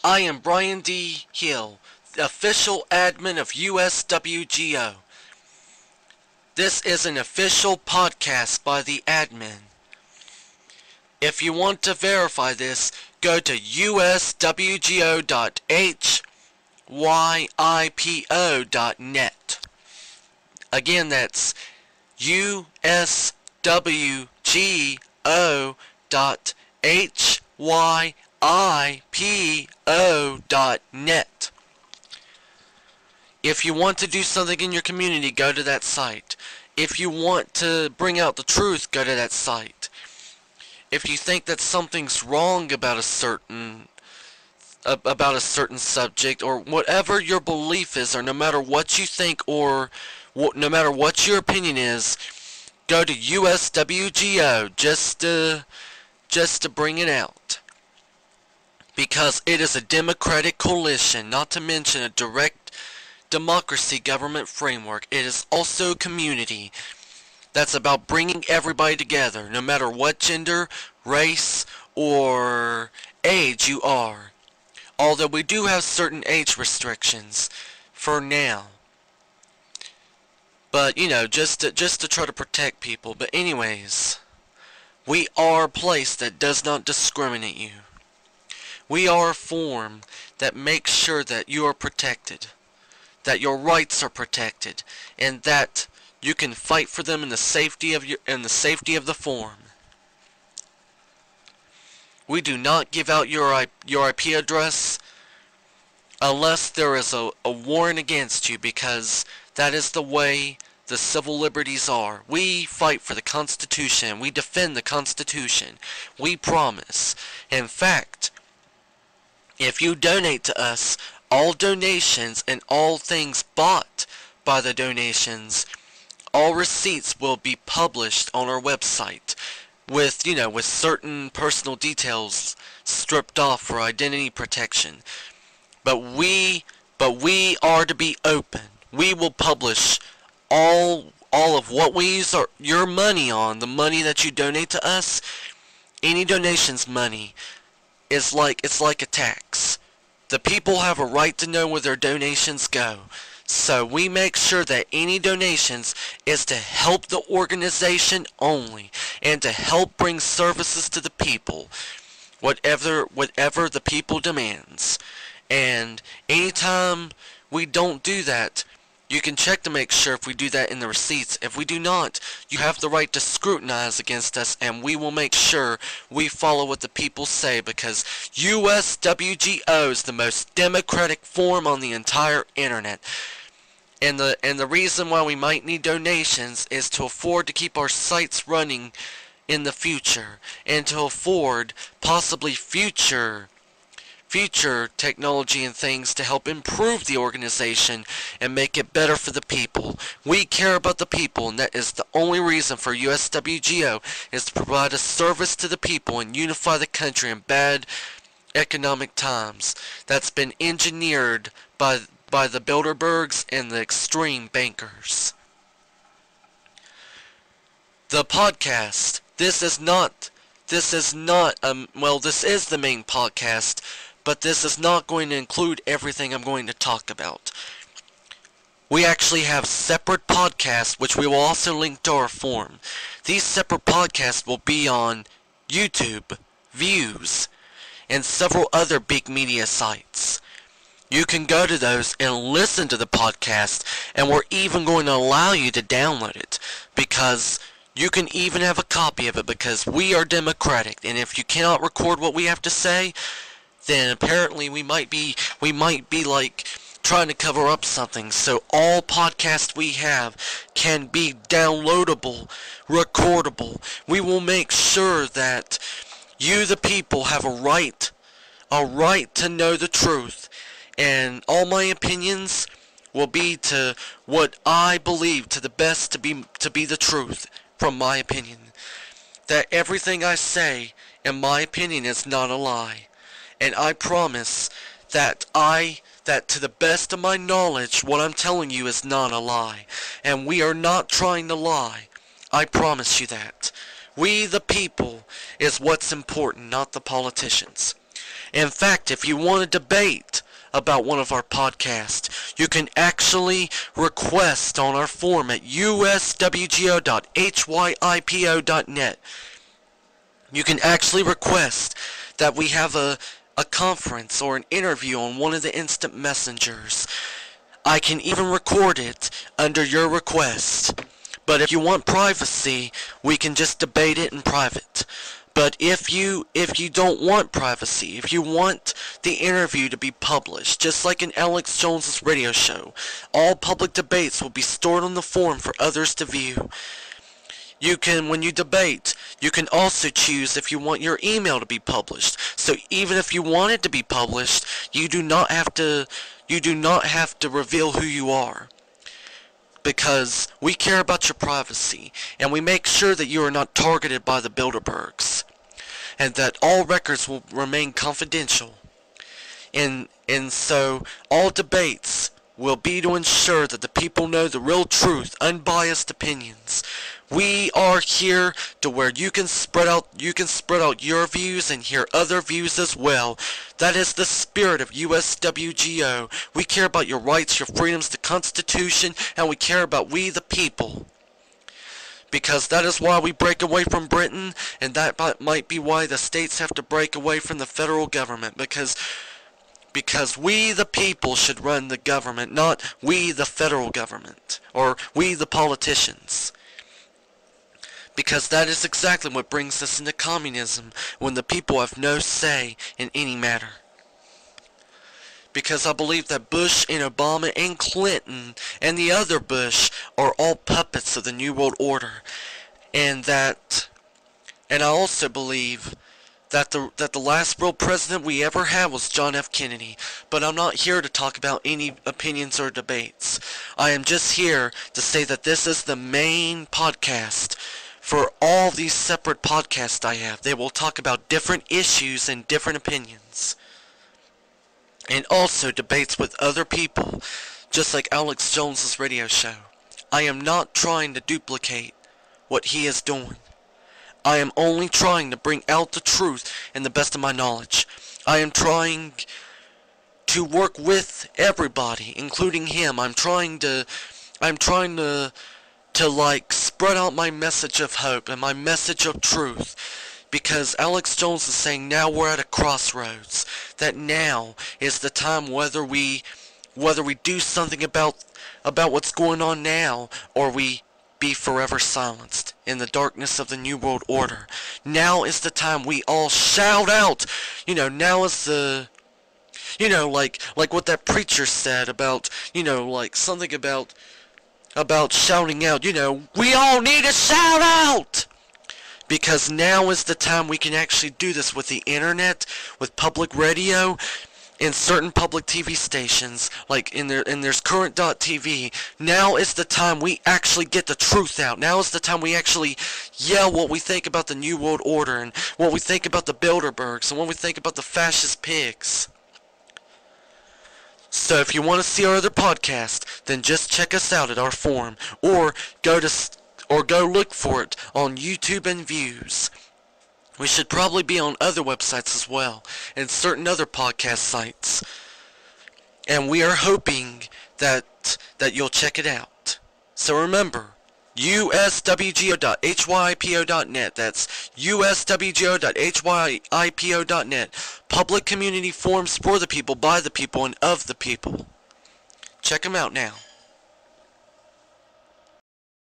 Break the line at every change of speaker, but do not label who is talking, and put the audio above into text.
I am Brian D. Hill, the official admin of USWGO. This is an official podcast by the admin. If you want to verify this, go to USWGO.hypo.net. Again, that's USWGO.hypo.net. If you want to do something in your community, go to that site. If you want to bring out the truth, go to that site. If you think that something's wrong about a certain subject, or whatever your belief is, or no matter what you think, or no matter what your opinion is, go to USWGO just to bring it out. Because it is a democratic coalition, not to mention a direct democracy government framework. It is also a community that's about bringing everybody together, no matter what gender, race, or age you are. Although we do have certain age restrictions for now. But, you know, just to try to protect people. But anyways, we are a place that does not discriminate you. We are a form that makes sure that you are protected, that your rights are protected, and that you can fight for them in the safety of the forum. We do not give out your IP address unless there is a warrant against you, because that is the way the civil liberties are. We fight for the Constitution. We defend the Constitution. We promise. In fact, if you donate to us, all donations and all things bought by the donations, all receipts will be published on our website with certain personal details stripped off for identity protection. But we are to be open. We will publish all of what we use your money on, the money that you donate to us. Any donations money is like a tax. The people have a right to know where their donations go. So we make sure that any donations is to help the organization only, and to help bring services to the people, whatever the people demands. And anytime we don't do that, you can check to make sure if we do that in the receipts. If we do not, you have the right to scrutinize against us, and we will make sure we follow what the people say, because USWGO is the most democratic form on the entire internet. And the reason why we might need donations is to afford to keep our sites running in the future, and to afford possibly future technology and things to help improve the organization and make it better for the people. We care about the people, and that is the only reason for USWGO, is to provide a service to the people and unify the country in bad economic times. That's been engineered by the bilderbergs and the extreme bankers. The podcast, this is the main podcast, but this is not going to include everything I'm going to talk about. We actually have separate podcasts, which we will also link to our forum. These separate podcasts will be on YouTube, Views, and several other big media sites. You can go to those and listen to the podcast, and we're even going to allow you to download it, because you can even have a copy of it, because we are democratic, and if you cannot record what we have to say, then apparently we might be like trying to cover up something. So all podcasts we have can be downloadable, recordable. We will make sure that you, the people, have a right to know the truth. And all my opinions will be to what I believe to the best to be the truth, from my opinion. That everything I say, in my opinion, is not a lie. And I promise that to the best of my knowledge, what I'm telling you is not a lie. And we are not trying to lie. I promise you that. We, the people, is what's important, not the politicians. In fact, if you want to debate about one of our podcasts, you can actually request on our forum at USWGO.HYIPO.net. You can actually request that we have a conference or an interview on one of the instant messengers. I can even record it under your request. But if you want privacy, we can just debate it in private. But if you don't want privacy, if you want the interview to be published, just like in Alex Jones's radio show, all public debates will be stored on the forum for others to view. You can, when you debate, you can also choose if you want your email to be published. So even if you want it to be published, you do not have to reveal who you are. Because we care about your privacy, and we make sure that you are not targeted by the bilderbergs, and that all records will remain confidential. And so all debates will be to ensure that the people know the real truth, unbiased opinions. We are here to where you can spread out your views and hear other views as well. That is the spirit of USWGO. We care about your rights, your freedoms, the Constitution, and we care about we the people. Because that is why we break away from Britain, and that might be why the states have to break away from the federal government. Because we the people should run the government, not we the federal government, or we the politicians. Because that is exactly what brings us into communism, when the people have no say in any matter. Because I believe that Bush and Obama and Clinton and the other Bush are all puppets of the New World Order. And I also believe that the last real president we ever had was John F. Kennedy. But I'm not here to talk about any opinions or debates. I am just here to say that this is the main podcast for all these separate podcasts I have. They will talk about different issues and different opinions. And also debates with other people, just like Alex Jones's radio show. I am not trying to duplicate what he is doing. I am only trying to bring out the truth and the best of my knowledge. I am trying to work with everybody, including him. I'm trying to spread out my message of hope and my message of truth. Because Alex Jones is saying now we're at a crossroads. That now is the time whether we do something about what's going on now, or we be forever silenced in the darkness of the New World Order. Now is the time we all shout out. Now is the... like what that preacher said about, something about shouting out. We all need to shout out! Because now is the time we can actually do this with the internet, with public radio, and certain public TV stations, like there's current.tv. Now is the time we actually get the truth out. Now is the time we actually yell what we think about the New World Order, and what we think about the bilderbergs, and what we think about the fascist pigs. So if you want to see our other podcast, then just check us out at our forum, or go look for it on YouTube and Views. We should probably be on other websites as well, and certain other podcast sites. And we are hoping that you'll check it out. So remember, USWGO.HYIPO.net. That's USWGO.HYIPO.net. Public community forums for the people, by the people, and of the people. Check them out now.